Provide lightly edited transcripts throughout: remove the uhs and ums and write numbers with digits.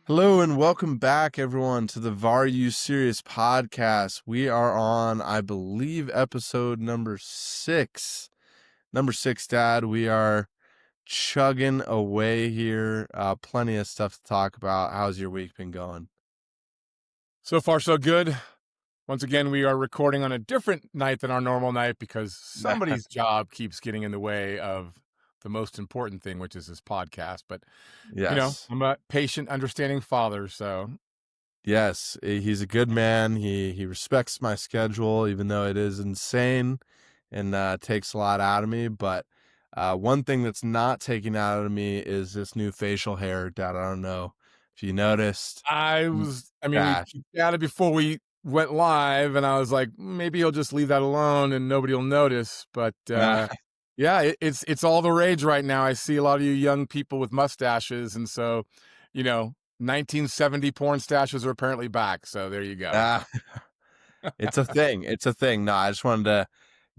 Hello and welcome back, everyone, to the VAR You Serious podcast. We are on, I believe, episode number 6. Number 6, Dad. We are chugging away here. Plenty of stuff to talk about. How's your week been going? So far, so good. Once again, we are recording on a different night than our normal night because somebody's job keeps getting in the way of the most important thing, which is this podcast. But, Yes. I'm a patient, understanding father. So, Yes, he's a good man. He respects my schedule, even though it is insane and takes a lot out of me. But one thing that's not taking out of me is this new facial hair, Dad. I don't know if you noticed. we Mustache. got it before we went live, and I was like, maybe he'll just leave that alone and nobody will notice. But, yeah, it's all the rage right now. I see a lot of you young people with mustaches. And so, 1970 porn stashes are apparently back. So there you go. Ah, it's a thing. It's a thing. No, I just wanted to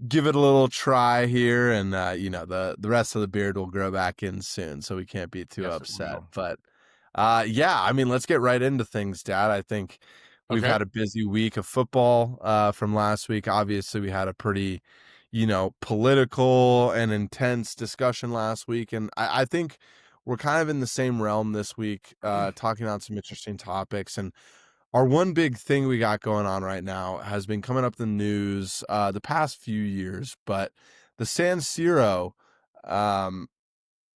give it a little try here, and the rest of the beard will grow back in soon, so we can't be too Yes, it upset. will. But yeah, I mean, let's get right into things, Dad. I think we've Okay. had a busy week of football from last week. Obviously, we had a pretty, political and intense discussion last week, and I think we're kind of in the same realm this week, talking on some interesting topics. And our one big thing we got going on right now has been coming up in the news the past few years, but the San Siro, um,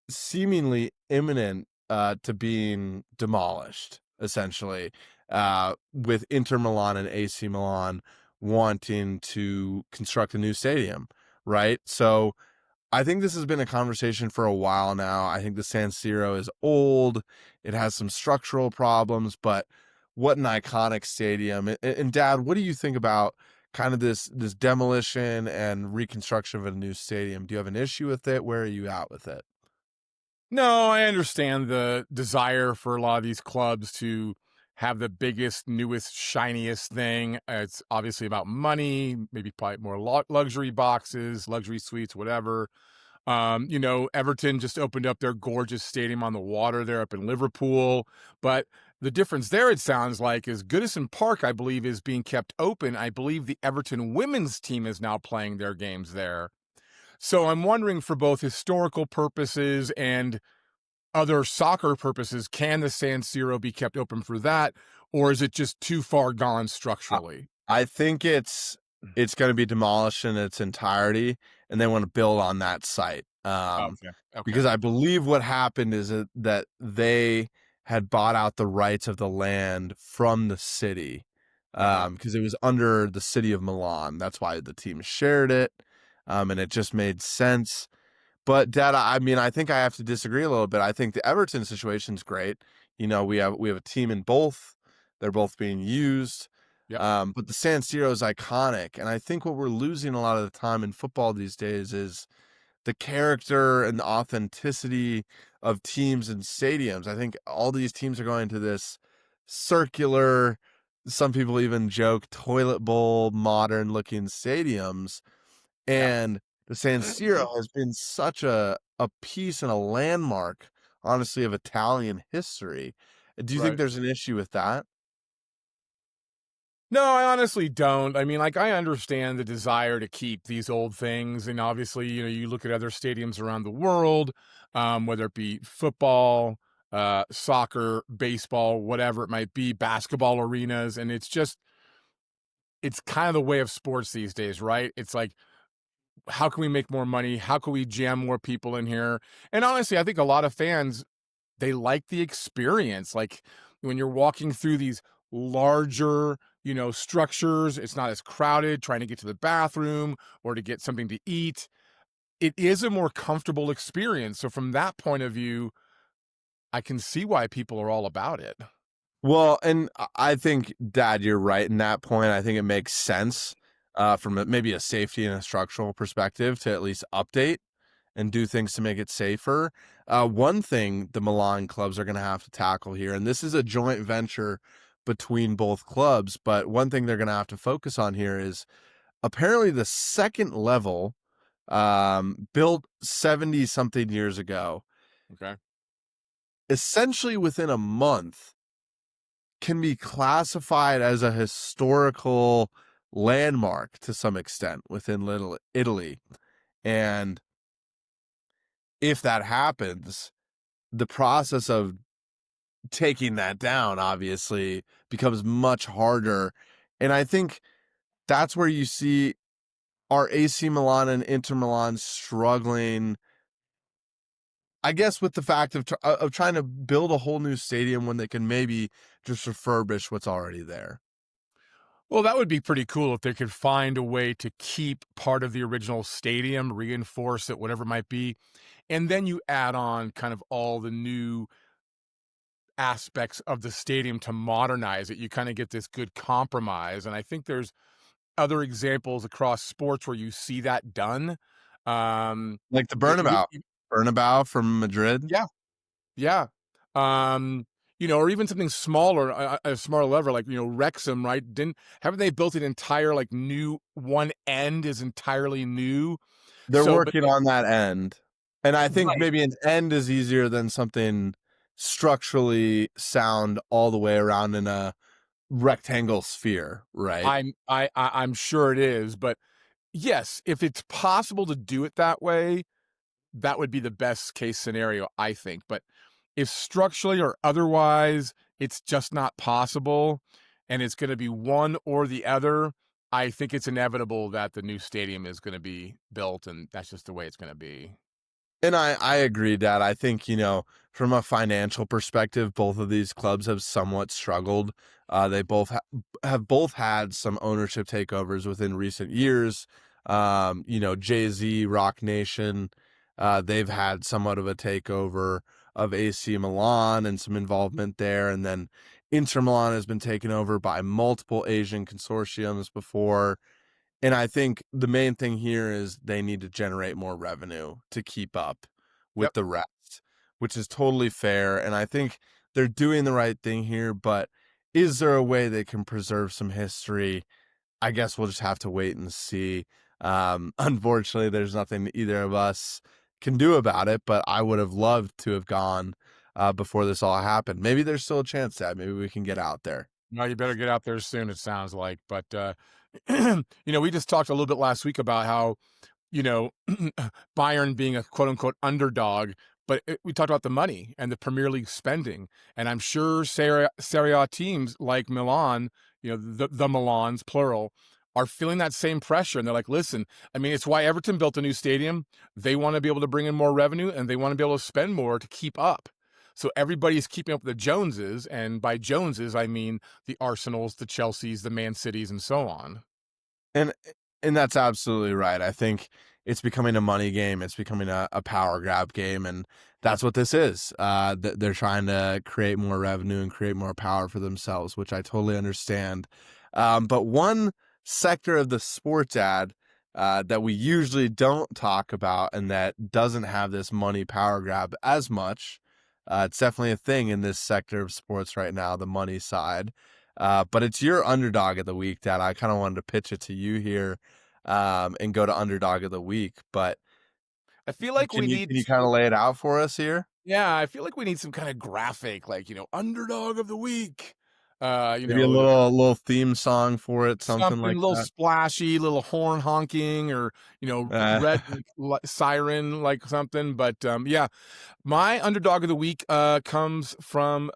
seemingly imminent to being demolished, essentially, with Inter Milan and AC Milan wanting to construct a new stadium, right? So I think this has been a conversation for a while now. I think the San Siro is old. It has some structural problems, but what an iconic stadium. And Dad, what do you think about kind of this demolition and reconstruction of a new stadium? Do you have an issue with it? Where are you at with it? No, I understand the desire for a lot of these clubs to have the biggest, newest, shiniest thing. It's obviously about money, maybe probably more luxury boxes, luxury suites, whatever. Everton just opened up their gorgeous stadium on the water there up in Liverpool. But the difference there, it sounds like, is Goodison Park, I believe, is being kept open. I believe the Everton women's team is now playing their games there. So I'm wondering, for both historical purposes and other soccer purposes, can the San Siro be kept open for that? Or is it just too far gone I, structurally? I think it's going to be demolished in its entirety, and they want to build on that site. Okay. Okay. Because I believe what happened is that they had bought out the rights of the land from the city, Uh-huh. because it was under the city of Milan. That's why the team shared it, and it just made sense. But Dad, I mean, I think I have to disagree a little bit. I think the Everton situation's great. We have a team in both. They're both being used. Yep. But the San Siro is iconic. And I think what we're losing a lot of the time in football these days is the character and the authenticity of teams and stadiums. I think all these teams are going to this circular, some people even joke, toilet bowl, modern looking stadiums. Yep. And the San Siro has been such a piece and a landmark, honestly, of Italian history. Do you think Right. there's an issue with that? No, I honestly don't. I mean, like, I understand the desire to keep these old things. And obviously, you look at other stadiums around the world, whether it be football, soccer, baseball, whatever it might be, basketball arenas. And it's kind of the way of sports these days, right? It's like, how can we make more money? How can we jam more people in here? And honestly, I think a lot of fans, they like the experience. Like, when you're walking through these larger, structures, it's not as crowded trying to get to the bathroom or to get something to eat. It is a more comfortable experience. So from that point of view, I can see why people are all about it. Well, and I think, Dad, you're right in that point. I think it makes sense from maybe a safety and a structural perspective to at least update and do things to make it safer. One thing the Milan clubs are going to have to tackle here, and this is a joint venture between both clubs, but one thing they're going to have to focus on here is apparently the second level, built 70 something years ago, Okay. essentially within a month. can be classified as a historical landmark to some extent within Little Italy. And if that happens, the process of taking that down obviously becomes much harder. And I think that's where you see our AC Milan and Inter Milan struggling, I guess, with the fact of trying to build a whole new stadium when they can maybe just refurbish what's already there. Well, that would be pretty cool if they could find a way to keep part of the original stadium, reinforce it, whatever it might be, and then you add on kind of all the new aspects of the stadium to modernize it. You kind of get this good compromise, and I think there's other examples across sports where you see that done. Um, Like the you know, Bernabeu from Madrid. yeah, yeah. Um, or even something smaller, a smaller level, like, Wrexham, right? Haven't they built an entire, like, new one end is entirely new? They're So, but working on that end. And I think right. maybe an end is easier than something structurally sound all the way around in a rectangle sphere, right? I'm sure it is, but yes, if it's possible to do it that way, that would be the best case scenario, I think. But if structurally or otherwise it's just not possible and it's going to be one or the other, I think it's inevitable that the new stadium is going to be built, and that's just the way it's going to be. And I agree, Dad. I think, from a financial perspective, both of these clubs have somewhat struggled. They both have both had some ownership takeovers within recent years. Jay-Z, Rock Nation, they've had somewhat of a takeover of AC Milan and some involvement there. And then Inter Milan has been taken over by multiple Asian consortiums before. And I think the main thing here is they need to generate more revenue to keep up with Yep. the rest, which is totally fair. And I think they're doing the right thing here. But is there a way they can preserve some history? I guess we'll just have to wait and see. Unfortunately, there's nothing either of us can do about it. But I would have loved to have gone before this all happened. Maybe there's still a chance that maybe we can get out there. No, you better get out there soon, it sounds like. But, we just talked a little bit last week about how, you know, Bayern being a quote unquote underdog, but we talked about the money and the Premier League spending. And I'm sure Serie A teams like Milan, the Milans, plural, are feeling that same pressure. And they're like, listen, I mean, it's why Everton built a new stadium. They want to be able to bring in more revenue and they want to be able to spend more to keep up. So everybody's keeping up with the Joneses. And by Joneses, I mean the Arsenals, the Chelseas, the Man Cities, and so on. And and that's absolutely right. I think it's becoming a money game. It's becoming a power grab game, and that's what this is. They're trying to create more revenue and create more power for themselves, which I totally understand. But one sector of the sports ad that we usually don't talk about and that doesn't have this money power grab as much, it's definitely a thing in this sector of sports right now, the money side. But it's your underdog of the week, Dad. I kind of wanted to pitch it to you here, and go to underdog of the week. But I feel like can we you need can you kind of lay it out for us here? Yeah, I feel like we need some kind of graphic, like, underdog of the week. Maybe a little theme song for it, something Something like a little that. splashy, little horn honking, or, Uh, red siren, like something. But yeah, my underdog of the week comes from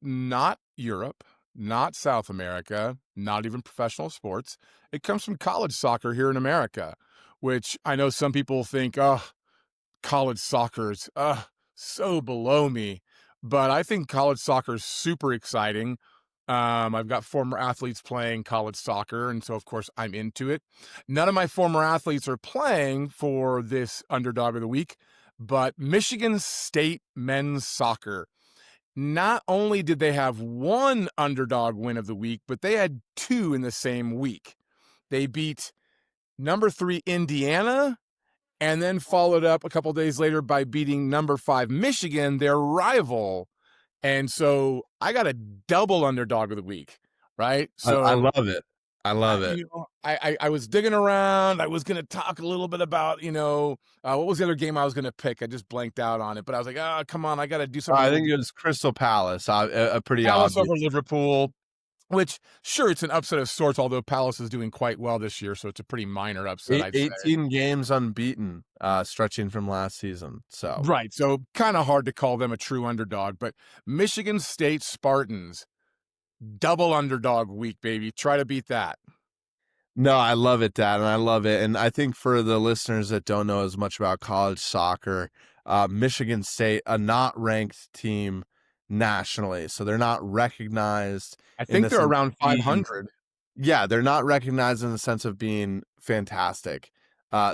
not Europe, not South America, not even professional sports. It comes from college soccer here in America, which I know some people think, oh, college soccer's so below me, but I think college soccer is super exciting. I've got former athletes playing college soccer, and so of course I'm into it. None of my former athletes are playing for this underdog of the week, but Michigan State men's soccer. Not only did they have one underdog win of the week, but they had two in the same week. They beat number 3 Indiana and then followed up a couple days later by beating number 5 Michigan, their rival. And so I got a double underdog of the week, right? I So love it. I love it. I was digging around. I was gonna talk a little bit about, what was the other game I was gonna pick? I just blanked out on it, but I was like, "Oh, come on, I gotta do something a I little think bit." it was Crystal Palace, a pretty Palace obvious. over Liverpool, which, sure, it's an upset of sorts, although Palace is doing quite well this year, so it's a pretty minor upset, I'd say. 18 games unbeaten, stretching from last season, so Right, so kinda hard to call them a true underdog, but Michigan State Spartans, double underdog week, baby. Try to beat that. no, I love it, Dad, and I love it. And I think for the listeners that don't know as much about college soccer, Michigan State, a not ranked team nationally, so they're not recognized I in think the they're sense around of being. 500. Yeah, they're not recognized in the sense of being fantastic.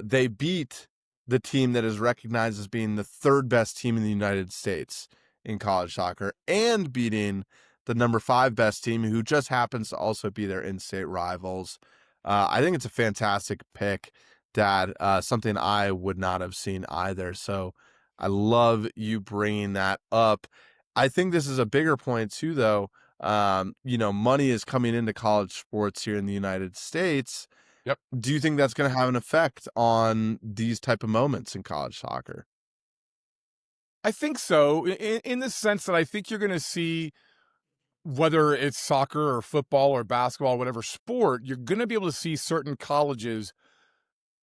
They beat the team that is recognized as being the third best team in the United States in college soccer, and beating the number 5 best team, who just happens to also be their in-state rivals. I think it's a fantastic pick, Dad. Something I would not have seen either. So I love you bringing that up. I think this is a bigger point too, though. Money is coming into college sports here in the United States. Yep. Do you think that's going to have an effect on these type of moments in college soccer? I think so, in the sense that I think you're gonna see, whether it's soccer or football or basketball, whatever sport, you're gonna be able to see certain colleges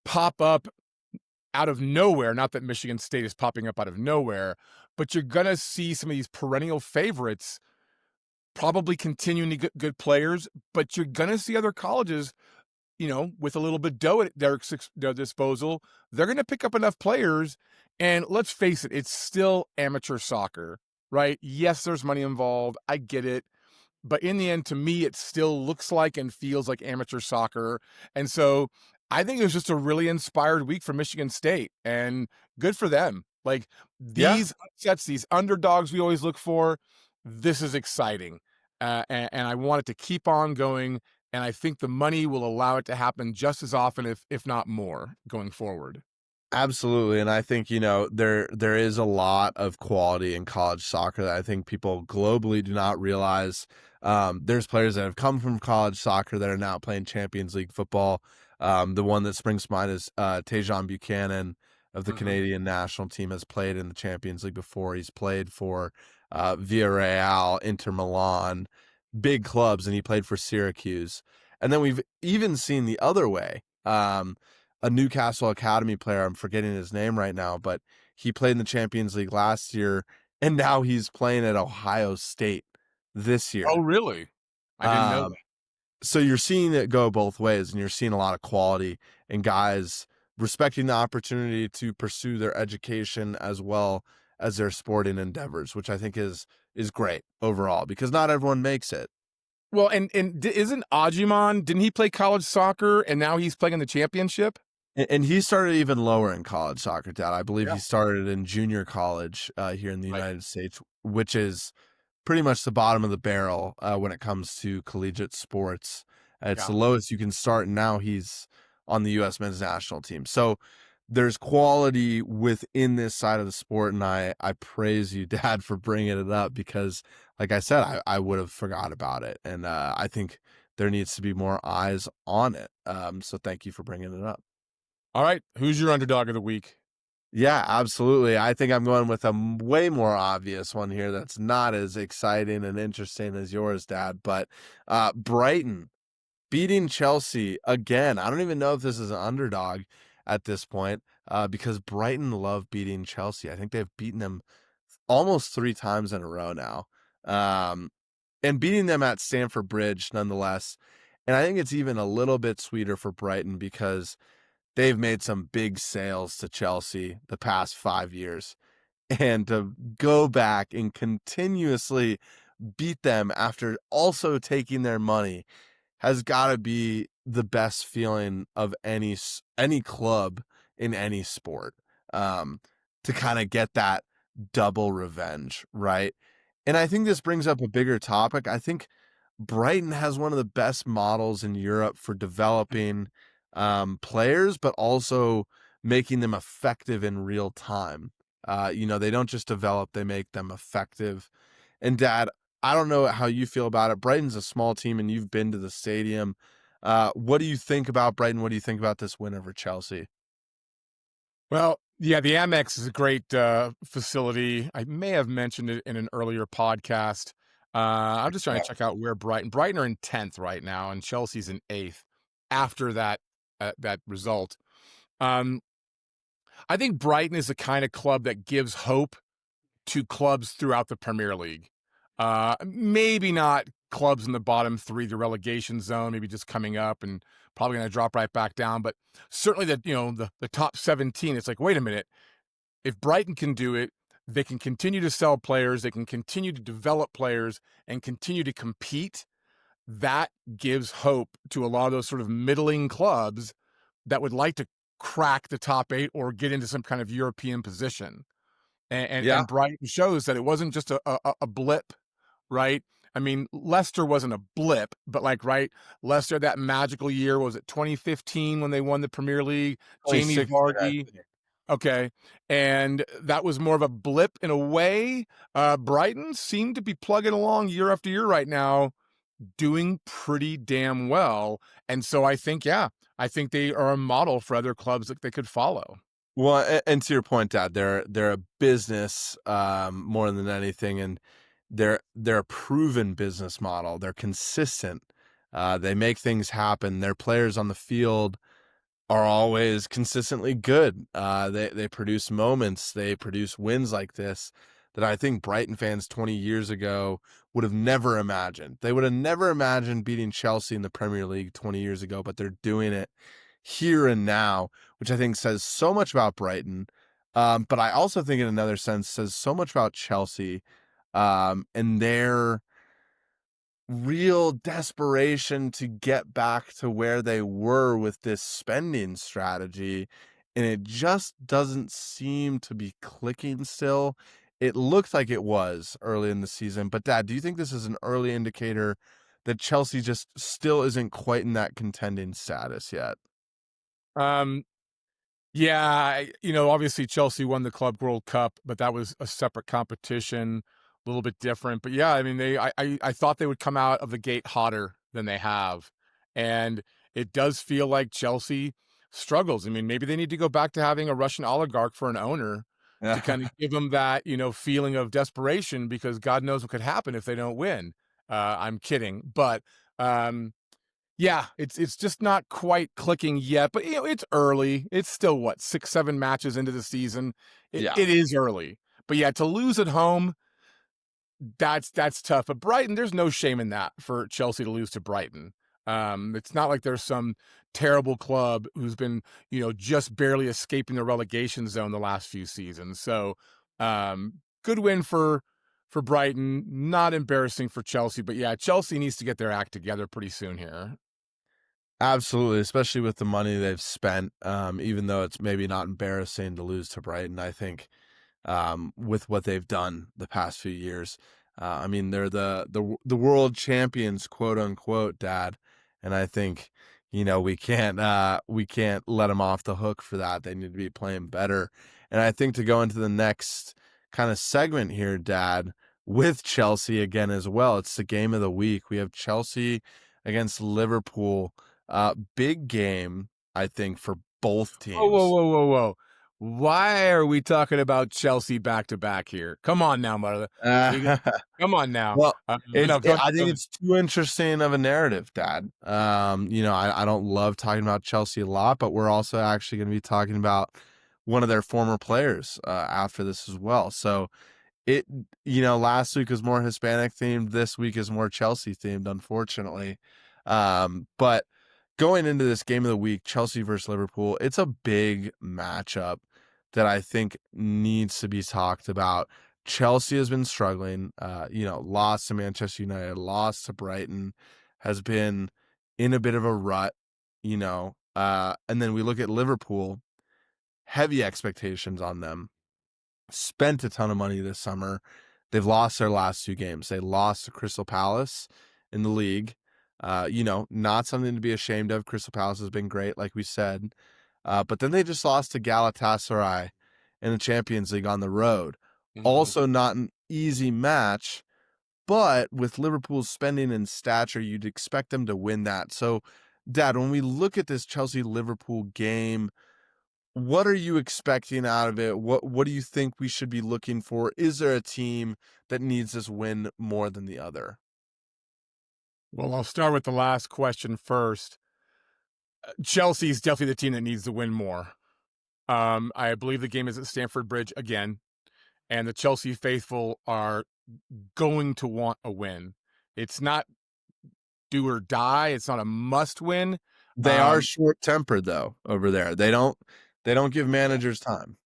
pop up out of nowhere. Not that Michigan State is popping up out of nowhere, but you're gonna see some of these perennial favorites probably continuing to get good players, but you're gonna see other colleges, with a little bit dough at their disposal, they're going to pick up enough players. And let's face it, it's still amateur soccer, right? Yes, there's money involved. I get it. But in the end, to me, it still looks like and feels like amateur soccer. And so I think it was just a really inspired week for Michigan State, and good for them. Like, Yeah, these upsets, these underdogs we always look for, this is exciting. And I want it to keep on going. And I think the money will allow it to happen just as often, if not more, going forward. absolutely. And I think, there is a lot of quality in college soccer that I think people globally do not realize. There's players that have come from college soccer that are now playing Champions League football. The one that springs to mind is Tejan Buchanan of the Mhm. Canadian national team, has played in the Champions League before. He's played for Villarreal, Inter Milan, big clubs, and he played for Syracuse. And then we've even seen the other way. A Newcastle Academy player, I'm forgetting his name right now, but he played in the Champions League last year, and now he's playing at Ohio State this Oh, year. really? I didn't know Um, that. so you're seeing it go both ways, and you're seeing a lot of quality and guys respecting the opportunity to pursue their education as well as their sporting endeavors, which I think is great overall, because not everyone makes it. Well, isn't Ajiman, didn't he play college soccer and now he's playing in the championship? And he started even lower in college soccer, Dad. I believe Yeah. he started in junior college here in the Right. United States, which is pretty much the bottom of the barrel when it comes to collegiate sports. It's Yeah. the lowest you can start, and now he's on the U.S. men's national team. So there's quality within this side of the sport, and I praise you, Dad, for bringing it up, because, like I said, I would have forgot about it, and I think there needs to be more eyes on it. So thank you for bringing it up. All right. Who's your underdog of the week? Yeah, absolutely. I think I'm going with a way more obvious one here that's not as exciting and interesting as yours, Dad. But Brighton beating Chelsea again. I don't even know if this is an underdog at this point, because Brighton love beating Chelsea. I think they've beaten them almost 3 times in a row now, um, and beating them at Stamford Bridge nonetheless. And I think it's even a little bit sweeter for Brighton because they've made some big sales to Chelsea the past 5 years. And to go back and continuously beat them after also taking their money has got to be the best feeling of any club in any sport. Um, to kind of get that double revenge, right? And I think this brings up a bigger topic. I think Brighton has one of the best models in Europe for developing players, but also making them effective in real time. They don't just develop, they make them effective. And Dad, I don't know how you feel about it. Brighton's a small team and you've been to the stadium. What do you think about Brighton? What do you think about this win over Chelsea? Well, yeah, the Amex is a great facility. I may have mentioned it in an earlier podcast. I'm just trying Yeah. to check out where Brighton are in 10th right now, and Chelsea's in 8th after that result. Um, I think Brighton is the kind of club that gives hope to clubs throughout the Premier League. Maybe not clubs in the bottom three, the relegation zone, maybe just coming up and probably going to drop right back down. But certainly the top 17, it's like, wait a minute, if Brighton can do it, they can continue to sell players, they can continue to develop players and continue to compete. That gives hope to a lot of those sort of middling clubs that would like to crack the top 8 or get into some kind of European position. Yeah. And Brighton shows that it wasn't just a blip, right? I mean, Leicester wasn't a blip, but like, right, Leicester, that magical year, was it 2015 when they won the Premier League? Jamie 2016, I Vardy. think. Okay. And that was more of a blip in a way. Brighton seemed to be plugging along year after year right now, doing pretty damn well. And so I think, yeah, I think they are a model for other clubs that they could follow. Well, and to your point, Dad, they're a business more than anything, and they're a proven business model. They're consistent. They make things happen. Their players on the field are always consistently good. They produce moments, they produce wins like this that I think Brighton fans 20 years ago would have never imagined. They would have never imagined beating Chelsea in the Premier League 20 years ago, but they're doing it here and now, which I think says so much about Brighton. But I also think in another sense says so much about Chelsea and their real desperation to get back to where they were with this spending strategy, and it just doesn't seem to be clicking still. It looked like it was early in the season, but Dad, do you think this is an early indicator that Chelsea just still isn't quite in that contending status yet? Um, Yeah, obviously Chelsea won the Club World Cup, but that was a separate competition, a little bit different. But yeah, I mean, I thought they would come out of the gate hotter than they have, and it does feel like Chelsea struggles. I mean, maybe they need to go back to having a Russian oligarch for an owner to kind of give them that feeling of desperation, because God knows what could happen if they don't win. I'm kidding, but um, yeah, it's just not quite clicking yet, but it's early. It's still what, 6, 7 matches into the season. It Yeah. it is early. But yeah, to lose at home, that's tough. But Brighton, there's no shame in that for Chelsea to lose to Brighton. It's not like there's some terrible club who's been, just barely escaping the relegation zone the last few seasons. So, good win for Brighton, not embarrassing for Chelsea, but yeah, Chelsea needs to get their act together pretty soon here. Absolutely, especially with the money they've spent, even though it's maybe not embarrassing to lose to Brighton, I think with what they've done the past few years. I mean, they're the world champions, quote unquote, Dad, and I think we can't let them off the hook for that. They need to be playing better, and I think to go into the next kind of segment here, Dad, with Chelsea again as well. It's the game of the week. We have Chelsea against Liverpool. Big game, I think, for both Whoa, whoa, teams. whoa, whoa, whoa. Why are we talking about Chelsea back to back here? Come on now, mother. We got, come on now. Well, No, go ahead. I think Go ahead. it's too interesting of a narrative, Dad. I don't love talking about Chelsea a lot, but we're also actually going to be talking about one of their former players after this as well. So it, last week was more Hispanic themed. This week is more Chelsea themed, unfortunately. But going into this game of the week, Chelsea versus Liverpool, it's a big matchup that I think needs to be talked about. Chelsea has been struggling, lost to Manchester United, lost to Brighton, has been in a bit of a rut, and then we look at Liverpool, heavy expectations on them, spent a ton of money this summer. They've lost their last 2 games. They lost to Crystal Palace in the league. Not something to be ashamed of. Crystal Palace has been great, like we said. But then they just lost to Galatasaray in the Champions League on the road. Mhm. Also not an easy match, but with Liverpool's spending and stature, you'd expect them to win that. So Dad, when we look at this Chelsea Liverpool game, what are you expecting out of it? What do you think we should be looking for? Is there a team that needs this win more than the other? Well, I'll start with the last question first. Chelsea is definitely the team that needs to win more. I believe the game is at Stamford Bridge again, and the Chelsea faithful are going to want a win. It's not do or die. It's not a must win. They are Um, short-tempered though over there. They don't give managers time.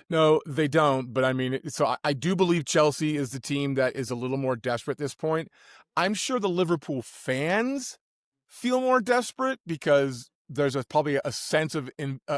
No, they don't. But I mean, so I do believe Chelsea is the team that is a little more desperate at this point. I'm sure the Liverpool fans feel more desperate because there's probably a sense of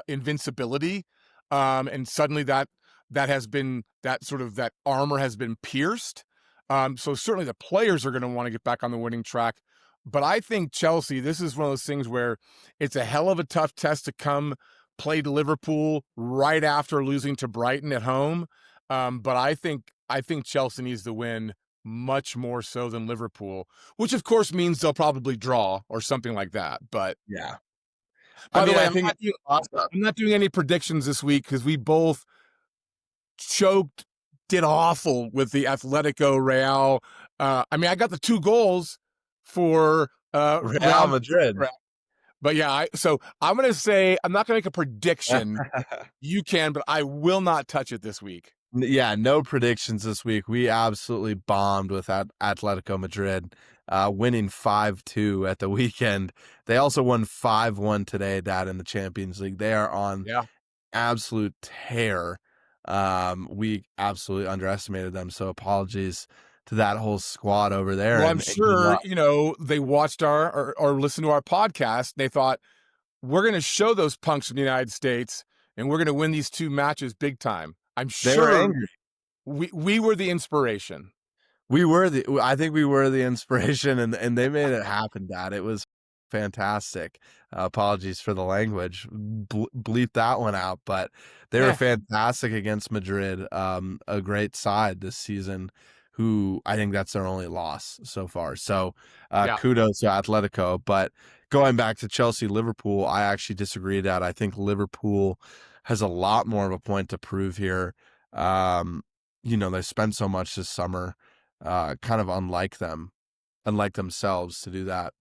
invincibility, and suddenly that has been that armor has been pierced. So certainly the players are going to want to get back on the winning track. But I think Chelsea, this is one of those things where it's a hell of a tough test to come played Liverpool right after losing to Brighton at home. But I think Chelsea needs to win much more so than Liverpool, which of course means they'll probably draw or something like that. But Yeah. I by the mean, way, I I'm think not doing, I'm not doing any predictions this week because we both choked, did awful with the Atletico Real. I mean, I got the 2 goals for Real Real, Madrid. but yeah, so I'm gonna say I'm not gonna make a prediction. You can, but I will not touch it this week. Yeah, no predictions this week. We absolutely bombed with Atletico Madrid, winning 5-2 at the weekend. They also won 5-1 today, Dad, in the Champions League. They are on Yeah. absolute tear. We absolutely underestimated them, so apologies to that whole squad over there Well, I'm and good sure, luck. they watched or listened to our podcast. They thought, we're going to show those punks in the United States and we're going to win these 2 matches big time. I'm They were sure angry. we were the inspiration. I think we were the inspiration and they made it happen, Dad. It was fantastic. Apologies for the language. Bleep that one out, but they were Eh, fantastic against Madrid. A great side this season who I think that's their only loss so far. So, yeah. kudos to Atletico, but going back to Chelsea Liverpool, I actually disagree that I think Liverpool has a lot more of a point to prove here. They spent so much this summer, kind of unlike themselves to do that.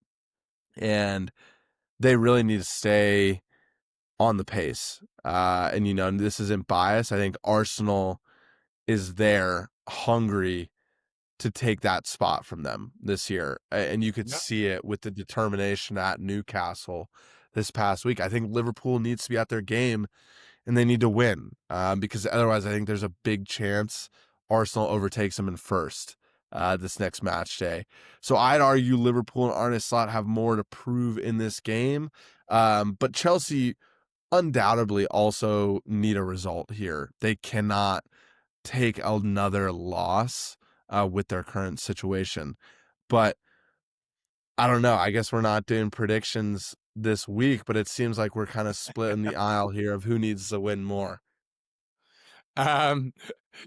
And they really need to stay on the pace. And this isn't bias. I think Arsenal is there hungry to take that spot from them this year. And you could Yeah. see it with the determination at Newcastle this past week. I think Liverpool needs to be at their game and they need to win, because otherwise I think there's a big chance Arsenal overtakes them in first this next match day. So I'd argue Liverpool and Arne Slot have more to prove in this game, but Chelsea undoubtedly also need a result here. They cannot take another loss with their current situation. But I don't know. I guess we're not doing predictions this week, but it seems like we're kind of split in the aisle here of who needs to win more. Um,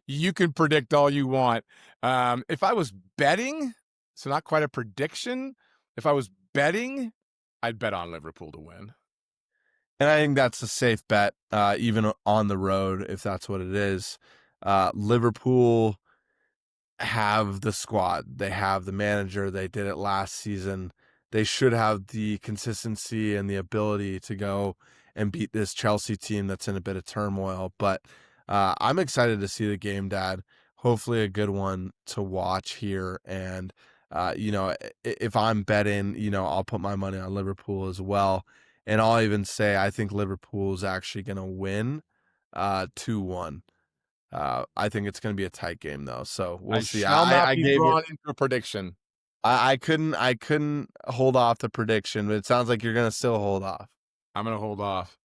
you can predict all you want. If I was betting, so not quite a prediction. If I was betting, I'd bet on Liverpool to win. And I think that's a safe bet, even on the road, if that's what it is. Liverpool have the squad. They have the manager. They did it last season. They should have the consistency and the ability to go and beat this Chelsea team that's in a bit of turmoil. But I'm excited to see the game, Dad. Hopefully a good one to watch here. And, if I'm betting, I'll put my money on Liverpool as well. And I'll even say I think Liverpool is actually going to win 2-1. I think it's going to be a tight game though, so we'll I see. shall not I be gave it. drawn into a prediction. I couldn't hold off the prediction, but it sounds like you're going to still hold off. I'm going to hold off.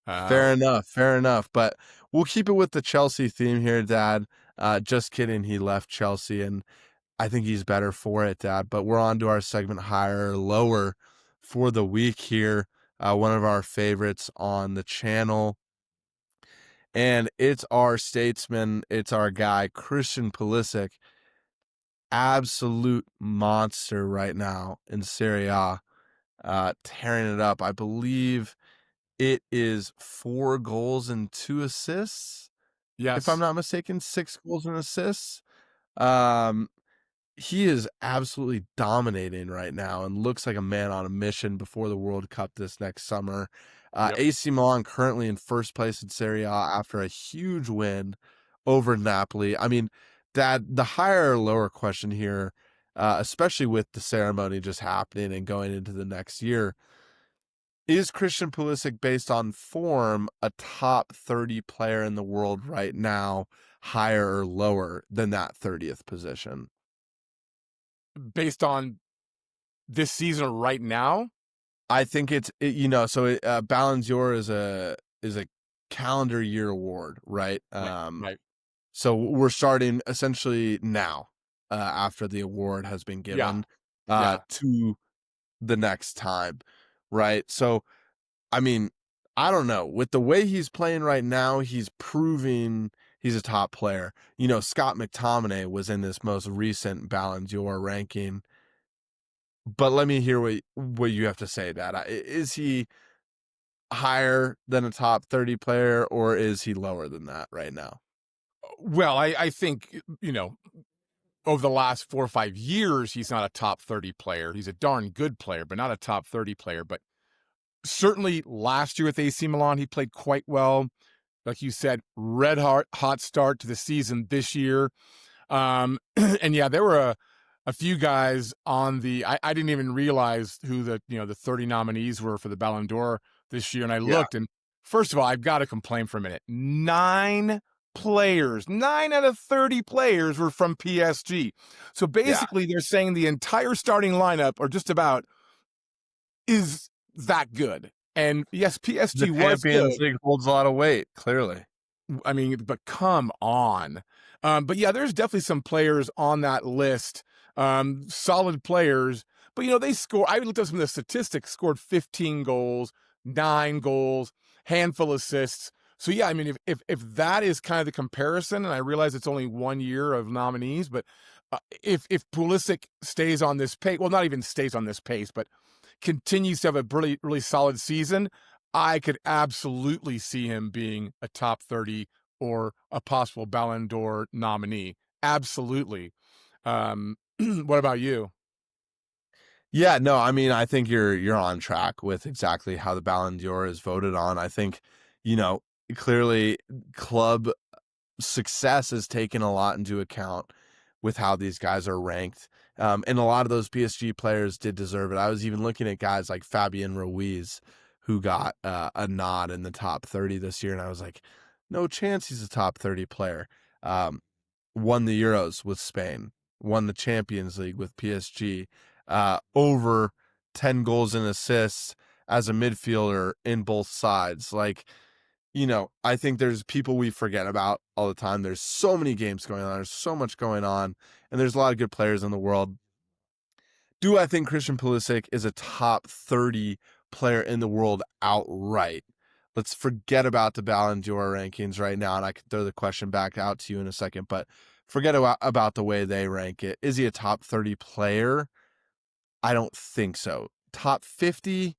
Fair enough, fair enough. But we'll keep it with the Chelsea theme here, Dad. Just kidding. He left Chelsea, and I think he's better for it, Dad. But we're on to our segment higher or lower for the week here. One of our favorites on the channel. And it's our statesman. It's our guy, Christian Pulisic. Absolute monster right now in Serie A. tearing it up. I believe it is 4 goals and 2 assists, if I'm Yes. not mistaken, 6 goals and assists. Um, he is absolutely dominating right now and looks like a man on a mission before the World Cup this next summer. Yep. AC Milan currently in first place in Serie A after a huge win over Napoli. I mean, that the higher or lower question here, especially with the ceremony just happening and going into the next year, is Christian Pulisic, based on form, a top 30 player in the world right now, higher or lower than that 30th position? Based on this season right now? I think Ballon d'Or is a calendar year award, right? Right. Right. So we're starting essentially now, after the award has been Yeah. given, Yeah. to the next time, right? So, I mean, I don't know. With the way he's playing right now, he's proving he's a top player. Scott McTominay was in this most recent Ballon d'Or ranking, but let me hear what you have to say, Dad. Is he higher than a top 30 player, or is he lower than that right now? Well, I think, over the last 4 or 5 years, he's not a top 30 player. He's a darn good player, but not a top 30 player. But certainly last year with AC Milan, he played quite well. Like you said, hot start to the season this year. And yeah, there were a few guys on I didn't even realize who the 30 nominees were for the Ballon d'Or this year. And I Yeah. looked, and first of all, I've got to complain for a minute. 9 out of 30 players were from PSG. So Yeah. basically, they're saying the entire starting lineup, or just about, is that good. And yes, The PSG was Champions good. League holds a lot of weight, clearly. I mean, but come on. But yeah, there's definitely some players on that list, solid players. But they score. I looked up some of the statistics. Scored 15 goals, 9 goals, handful assists. So yeah, I mean, if that is kind of the comparison, and I realize it's only 1 year of nominees, but if Pulisic stays on this pace, well, not even stays on this pace, but continues to have a really really solid season, I could absolutely see him being a top 30 or a possible Ballon d'Or nominee. Absolutely. What about you? Yeah, no, I mean, I think you're on track with exactly how the Ballon d'Or is voted on. I think, you know, clearly club success is taken a lot into account with how these guys are ranked. And a lot of those PSG players did deserve it. I was even looking at guys like Fabian Ruiz, who got a nod in the top 30 this year, and I was like, no chance he's a top 30 player. Um, Won the Euros with Spain, won the Champions League with PSG, over 10 goals and assists as a midfielder in both sides. Like, I think there's people we forget about all the time. There's so many games going on. There's so much going on, and there's a lot of good players in the world. Do I think Christian Pulisic is a top 30 player in the world outright? Let's forget about the Ballon d'Or rankings right now, and I can throw the question back out to you in a second, but forget about the way they rank it. Is he a top 30 player? I don't think so. Top 50,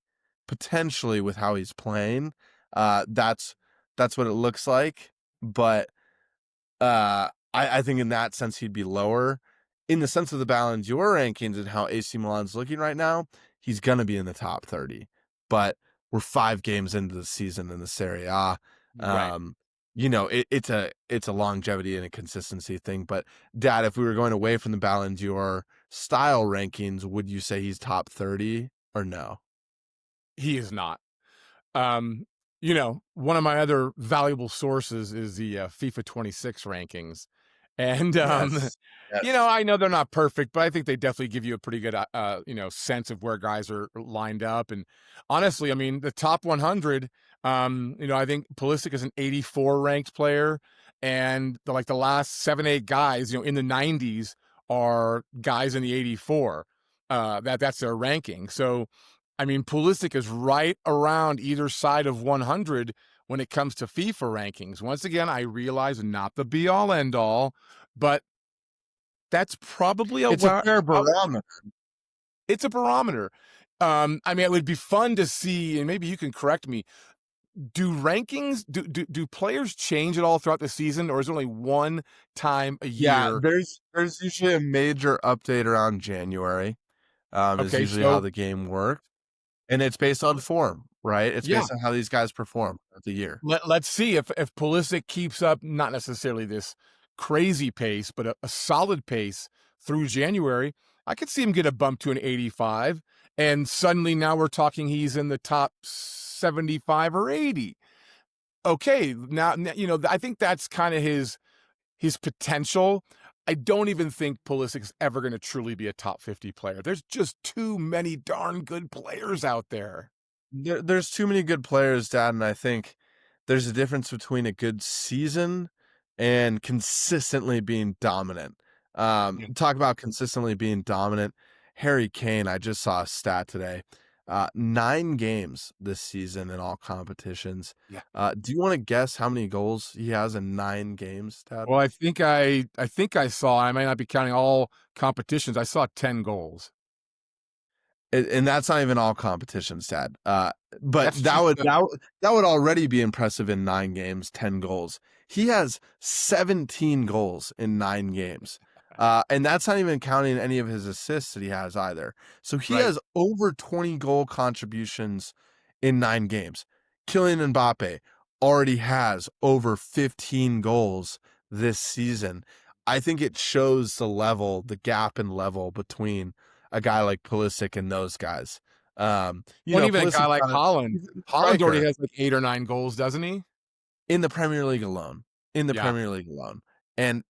potentially, with how he's playing. That's what it looks like. But I think in that sense he'd be lower. In the sense of the Ballon d'Or rankings and how AC Milan's looking right now, he's gonna be in the top 30. But we're 5 games into the season in the Serie A. Right. It's a longevity and a consistency thing. But Dad, if we were going away from the Ballon d'Or style rankings, would you say he's top 30 or no? He is not. Um, one of my other valuable sources is the FIFA 26 rankings. And Yes. Yes. I know they're not perfect, but I think they definitely give you a pretty good sense of where guys are lined up. And honestly, I mean, the top 100, I think Pulisic is an 84 ranked player, and the last 7 8 guys, in the 90s are guys in the 84. That's their ranking. So I mean, Pulisic is right around either side of 100 when it comes to FIFA rankings. Once again, I realize not the be all end all, but that's probably It's a fair barometer. it's a barometer. I mean, it would be fun to see, and maybe you can correct me. Do rankings do players change at all throughout the season, or is it only one time a Yeah, year? there's usually a major update around January, is Okay, usually how so the game works, and it's based on form, right? It's yeah, based on how these guys perform throughout the year. let's see if Pulisic keeps up not necessarily this crazy pace, but a solid pace through January. I could see him get a bump to an 85, and suddenly now we're talking he's in the top 75 or 80. Okay, now you know I think that's kind of his potential. I don't even think Pulisic's ever going to truly be a top 50 player. There's just too many darn good players out there. There's too many good players, Dad, and I think there's a difference between a good season and consistently being dominant. Yeah. Talk about consistently being dominant. Harry Kane, I just saw a stat today. 9 games this season in all competitions. Yeah. Do you want to guess how many goals he has in 9 games, Dad? Well, I think I saw, I might not be counting all competitions. I saw 10 goals. And that's not even all competitions, Dad. But That's just the that would already be impressive in 9 games, 10 goals. He has 17 goals in 9 games. And that's not even counting any of his assists that he has either. So he right. has over 20 goal contributions in 9 games. Kylian Mbappe already has over 15 goals this season. I think it shows the gap in level between a guy like Pulisic and those guys. Well, and even a guy Pulisic's like not a Holland. he's a Holland already striker has like 8 or 9 goals, doesn't he? in the Premier League alone. In the Yeah. Premier League alone. And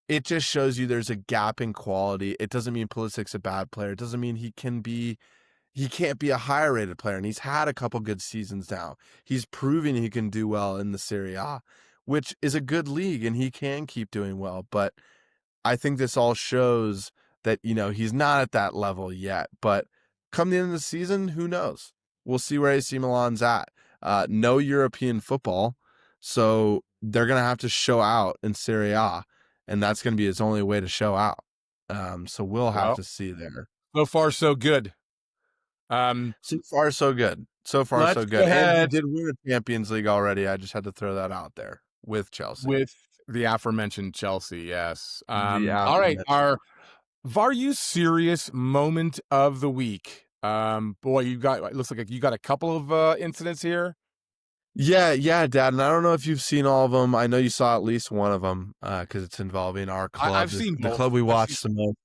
it just shows you there's a gap in quality. It doesn't mean Pulisic's a bad player. It doesn't mean he can't be a higher rated player. And he's had a couple good seasons now. He's proving he can do well in the Serie A, which is a good league, and he can keep doing well. But I think this all shows that, he's not at that level yet. But come the end of the season, who knows? We'll see where AC Milan's at. No European football, so they're going to have to show out in Serie A, and that's going to be his only way to show out. So we'll have Well, to see there. so far so good. Um, So far, so good. So far, let's so go good. And he ahead did win a Champions League already. I just had to throw that out there with Chelsea. with the aforementioned Chelsea. Yes. The All right. aforementioned. Our VAR You Serious moment of the week. Boy, it looks like you got a couple of incidents here. Yeah, Dad. And I don't know if you've seen all of them. I know you saw at least one of them because it's involving our club, I've seen the both. club we I've seen watch the most.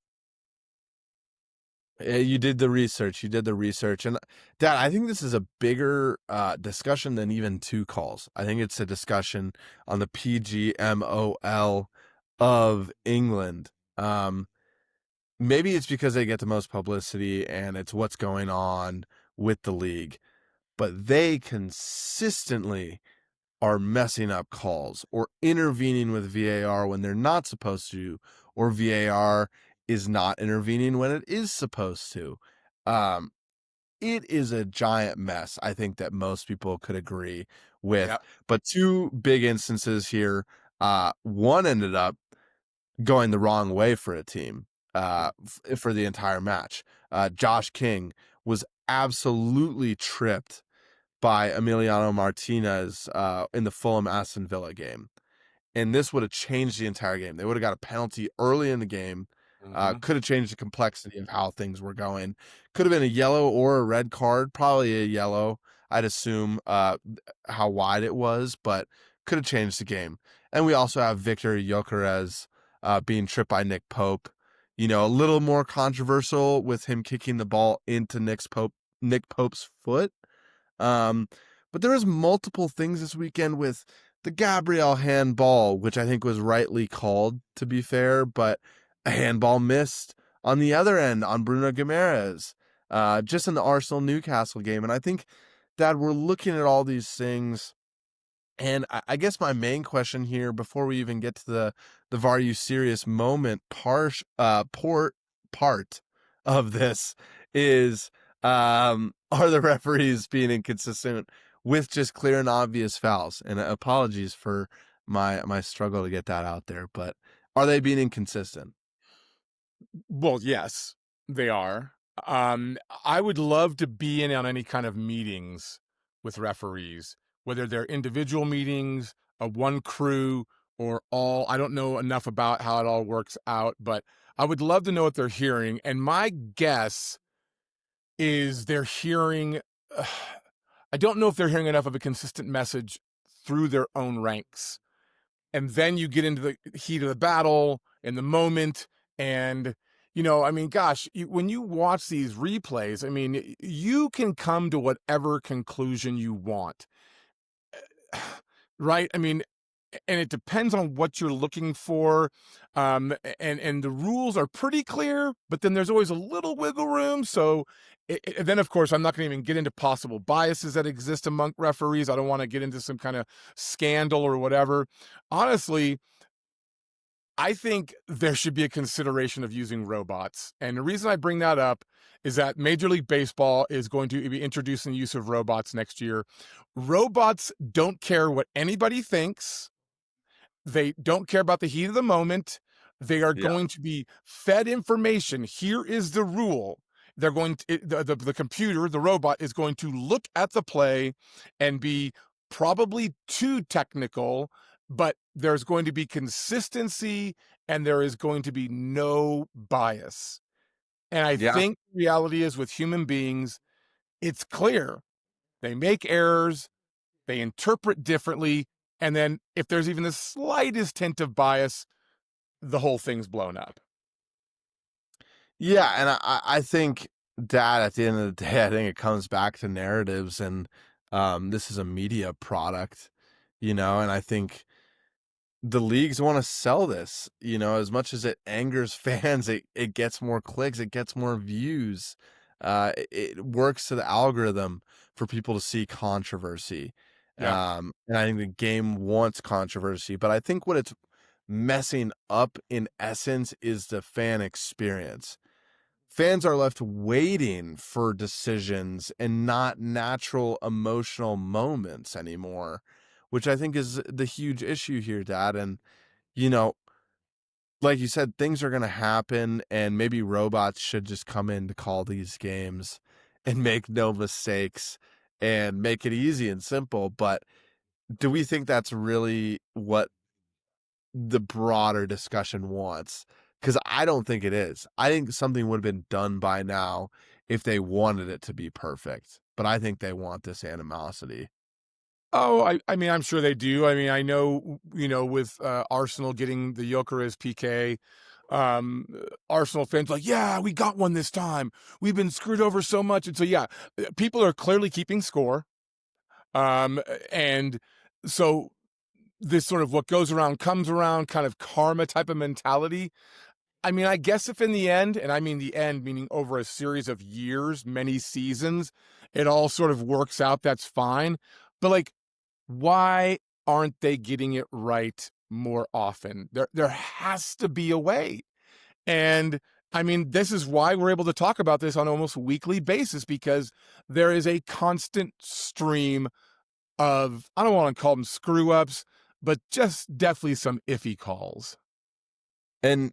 You did the research. You did the research. And Dad, I think this is a bigger discussion than even 2 calls. I think it's a discussion on the PGMOL of England. Maybe it's because they get the most publicity and it's what's going on with the league, but they consistently are messing up calls or intervening with VAR when they're not supposed to, or VAR is not intervening when it is supposed to. Um, it is a giant mess, I think, that most people could agree with. yeah. But 2 big instances here. One ended up going the wrong way for a team for the entire match. Josh King was absolutely tripped by Emiliano Martinez in the Fulham Aston Villa game. And this would have changed the entire game. They would have got a penalty early in the game. Mhm. Could have changed the complexity of how things were going. Could have been a yellow or a red card. Probably a yellow, I'd assume, how wide it was, but could have changed the game. And we also have Victor Gyökeres being tripped by Nick Pope. A little more controversial with him kicking the ball into Nick Pope's foot. Um, but there was multiple things this weekend with the Gabriel handball, which I think was rightly called, to be fair, but a handball missed on the other end on Bruno Guimaraes, just in the Arsenal Newcastle game. And I think, Dad, we're looking at all these things. And I guess my main question here, before we even get to the VAR You Serious moment part of this, is are the referees being inconsistent with just clear and obvious fouls? And apologies for my struggle to get that out there, but are they being inconsistent? Well, yes, they are. I would love to be in on any kind of meetings with referees, whether they're individual meetings, a one crew, or all. I don't know enough about how it all works out, but I would love to know what they're hearing. And my guess is they're hearing, I don't know if they're hearing enough of a consistent message through their own ranks. And then you get into the heat of the battle in the moment. And, I mean, gosh, when you watch these replays, I mean, you can come to whatever conclusion you want, right? I mean, and it depends on what you're looking for. And the rules are pretty clear, but then there's always a little wiggle room. So then, of course, I'm not going to even get into possible biases that exist among referees. I don't want to get into some kind of scandal or whatever. Honestly, I think there should be a consideration of using robots. And the reason I bring that up is that Major League Baseball is going to be introducing the use of robots next year. Robots don't care what anybody thinks. They don't care about the heat of the moment. They are Yeah. going to be fed information. Here is the rule. They're going to, the computer, the robot is going to look at the play and be probably too technical, but there's going to be consistency and there is going to be no bias. And I Yeah. think the reality is with human beings, it's clear. They make errors, they interpret differently, and then if there's even the slightest hint of bias, the whole thing's blown up. Yeah, and I think that at the end of the day, I think it comes back to narratives, and this is a media product, and I think the leagues want to sell this, as much as it angers fans, it gets more clicks, it gets more views. It works to the algorithm for people to see controversy. Yeah. And I think the game wants controversy, but I think what it's messing up in essence is the fan experience. Fans are left waiting for decisions and not natural emotional moments anymore, which I think is the huge issue here, Dad. And, you know, like you said, things are going to happen, and maybe robots should just come in to call these games and make no mistakes and make it easy and simple. But do we think that's really what the broader discussion wants? Because I don't think it is. I think something would have been done by now if they wanted it to be perfect. But I think they want this animosity. Oh, I mean, I'm sure they do. I mean, I know, with Arsenal getting the Gyökeres PK, Arsenal fans like, yeah, we got one this time. We've been screwed over so much. And so, yeah, people are clearly keeping score. Um, and so this sort of what goes around comes around kind of karma type of mentality. I mean, I guess if in the end, and I mean the end, meaning over a series of years, many seasons, it all sort of works out, that's fine. But like, why aren't they getting it right more often? There has to be a way. And I mean, this is why we're able to talk about this on almost a weekly basis, because there is a constant stream of, I don't want to call them screw ups, but just definitely some iffy calls. And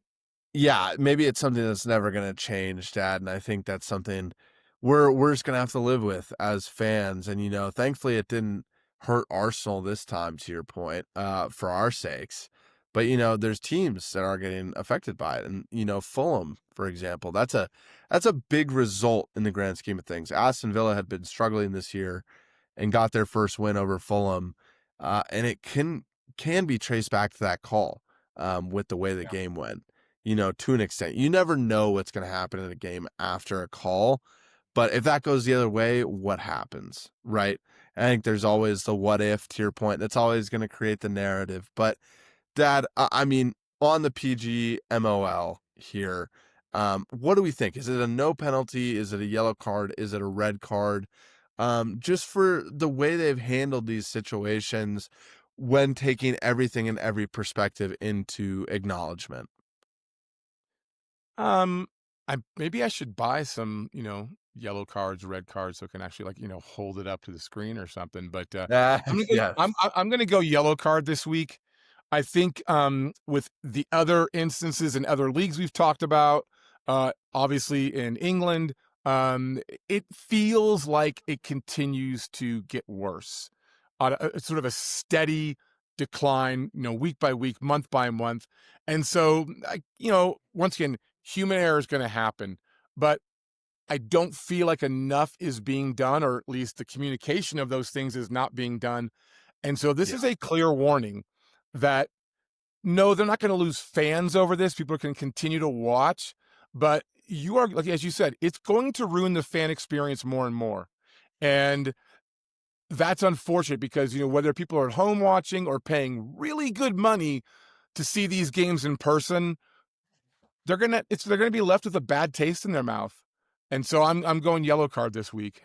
yeah, maybe it's something that's never going to change, Dad. And I think that's something we're just going to have to live with as fans. And, thankfully it didn't hurt Arsenal this time, to your point, for our sakes. But, there's teams that are getting affected by it. And, Fulham, for example, that's a big result in the grand scheme of things. Aston Villa had been struggling this year and got their first win over Fulham. And it can be traced back to that call, with the way the Yeah. game went, to an extent. You never know what's going to happen in a game after a call. But if that goes the other way, what happens, right? I think there's always the what if, to your point. That's always going to create the narrative. But, Dad, I mean, on the PGMOL here, what do we think? Is it a no penalty? Is it a yellow card? Is it a red card? Just for the way they've handled these situations when taking everything in every perspective into acknowledgement. Um, maybe I should buy some, yellow cards, red cards, so I can actually hold it up to the screen or something. But Yes. I'm gonna go yellow card this week. I think with the other instances in other leagues we've talked about, obviously in England, um, it feels like it continues to get worse on a sort of a steady decline, week by week, month by month. And so, once again, human error is going to happen, but I don't feel like enough is being done, or at least the communication of those things is not being done. And so this Yeah. is a clear warning that no, they're not going to lose fans over this. People can continue to watch, but you are, like, as you said, it's going to ruin the fan experience more and more. And that's unfortunate because, whether people are at home watching or paying really good money to see these games in person, they're gonna be left with a bad taste in their mouth. And so I'm going yellow card this week.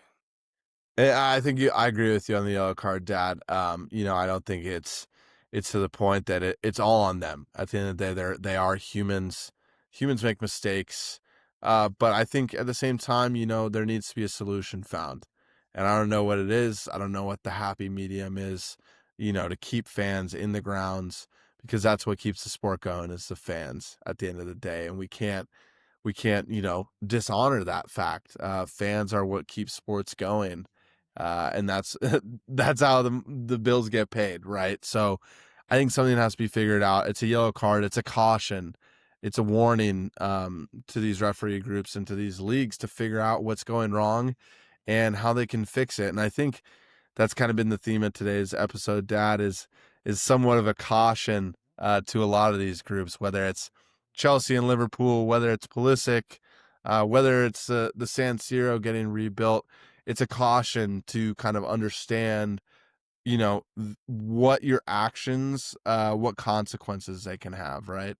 I think I agree with you on the yellow card, Dad. I don't think it's to the point that it's all on them. At the end of the day, they are humans. Humans make mistakes. But I think at the same time, there needs to be a solution found. And I don't know what it is. I don't know what the happy medium is, to keep fans in the grounds, because that's what keeps the sport going, is the fans at the end of the day. And we can't dishonor that fact. Fans are what keeps sports going, and that's that's how the bills get paid, right? So I think something has to be figured out. It's a yellow card, it's a caution, it's a warning, to these referee groups and to these leagues to figure out what's going wrong and how they can fix it. And I think that's kind of been the theme of today's episode, Dad, is somewhat of a caution, to a lot of these groups, whether it's Chelsea and Liverpool, whether it's Pulisic, whether it's the San Siro getting rebuilt. It's a caution to kind of understand, what your actions, what consequences they can have, right?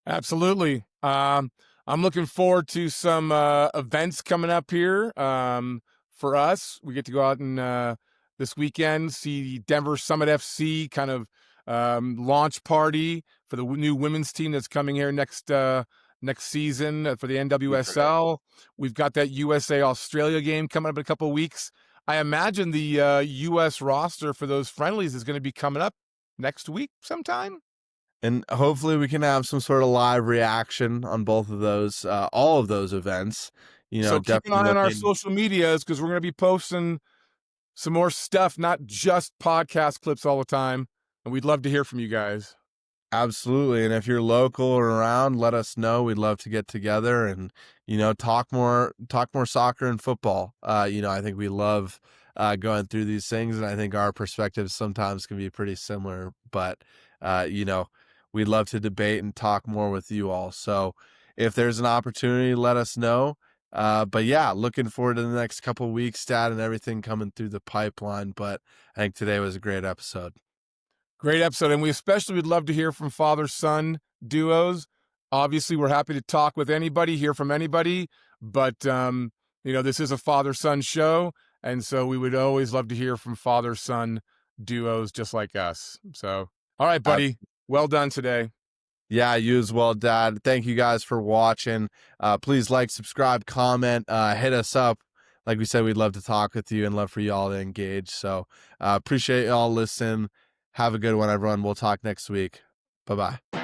Absolutely. I'm looking forward to some events coming up here. For us, we get to go out and this weekend see the Denver Summit FC kind of launch party for the new women's team that's coming here next season for the NWSL. We've got that USA Australia game coming up in a couple of weeks. I imagine the US roster for those friendlies is going to be coming up next week sometime. And hopefully we can have some sort of live reaction on both of those, all of those events. So keep an Definitely eye on our looking. social medias because we're going to be posting some more stuff, not just podcast clips all the time. And we'd love to hear from you guys. Absolutely. And if you're local or around, let us know. We'd love to get together and, talk more soccer and football. I think we love, going through these things, and I think our perspectives sometimes can be pretty similar, but, we'd love to debate and talk more with you all. So if there's an opportunity, let us know. But yeah, looking forward to the next couple of weeks, Dad, and everything coming through the pipeline. But I think today was a great episode. Great episode. And we especially would love to hear from father son duos. Obviously, we're happy to talk with anybody, hear from anybody. But, this is a father son show. And so we would always love to hear from father son duos just like us. So, all right, buddy. Well done today. Yeah, you as well, Dad. Thank you guys for watching. Please like, subscribe, comment, hit us up. Like we said, we'd love to talk with you and love for you all to engage. So appreciate y'all listening. Have a good one, everyone. We'll talk next week. Bye-bye.